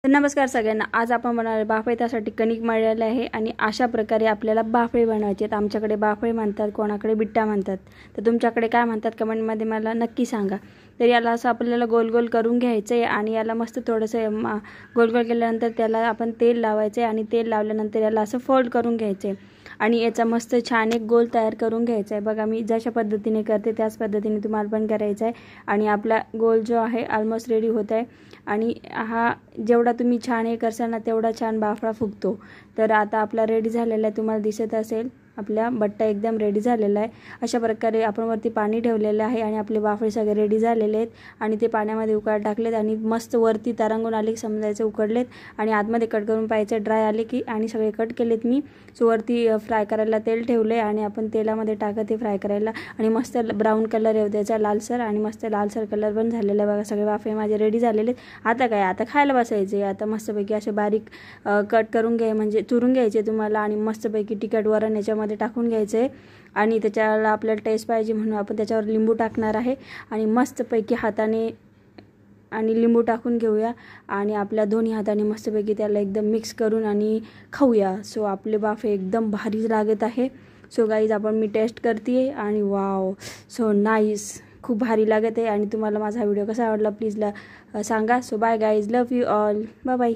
नमस्कार सगळ्यांना। आज आपण बनवणार बाफळे, त्यासाठी कणिक मळलेले आहे आणि अशा प्रकारे आपल्याला बाफळे बनवायचे आहेत। आमच्याकडे बाफळे म्हणतात, कोणाकडे बिट्टा म्हणतात, तर तुमच्याकडे काय म्हणतात कमेंटमध्ये मला नक्की सांगा। तर याला असं आपल्याला गोल गोल करून घ्यायचं आहे आणि याला मस्त थोडंसं गोल गोल केल्यानंतर त्याला आपण तेल लावायचं आहे आणि तेल लावल्यानंतर याला असं फोल्ड करून घ्यायचं आहे आणि याचा मस्त छान एक गोल तयार करून घ्यायचा आहे। बघा मी जशा पद्धतीने करते त्याच पद्धतीने तुम्हाला पण करायचं आहे आणि आपला गोल जो आहे ऑलमोस्ट रेडी होत आहे आणि हा जेवढा तुम्ही छान हे करसाल ना तेवढा छान बाफळा फुगतो। तर आता आपला रेडी झालेला आहे, तुम्हाला दिसत असेल आपला बट्टा एकदम रेडी झालेला आहे। अशा प्रकारे आपण वरती पाणी ठेवलेलं आहे आणि आपले बाफळे सगळे रेडी झालेले आहेत आणि ते पाण्यामध्ये उकळत टाकलेत आणि मस्त वरती तरंगून आले की समजायचं उकडलेत आणि आतमध्ये कट करून पाहायचं ड्राय आले की, आणि सगळे कट केलेत मी। सो वरती फ्राय करायला तेल ठेवले आणि आपण तेलामध्ये टाकत ते फ्राय करायला आणि मस्त ब्राऊन कलर येऊ द्यायचा, लालसर, आणि मस्त लालसर कलर पण झालेला आहे। बघा सगळे बाफळे माझे रेडी झालेले आहेत। आता काय, आता खायला बसायचे। आता मस्तपैकी असे बारीक कट करून घ्याय म्हणजे चुरून घ्यायचे तुम्हाला आणि मस्तपैकी तिखट वरण याच्यामध्ये टाकून घ्यायचे आणि त्याच्याला आपल्याला टेस्ट पाहिजे म्हणून आपण त्याच्यावर लिंबू टाकणार आहे आणि मस्तपैकी हाताने आणि लिंबू टाकून घेऊया आणि आपल्या दोन्ही हाताने मस्तपैकी त्याला एकदम मिक्स करून आणि खाऊया। सो आपले बाफळे एकदम भारी लागत आहे। सो गाईज आपण मी टेस्ट करते आणि वाव, सो नाईस, खूप भारी लागत आहे। आणि तुम्हाला माझा व्हिडिओ कसा आवडला प्लीज सांगा। So bye guys, love you all, bye bye.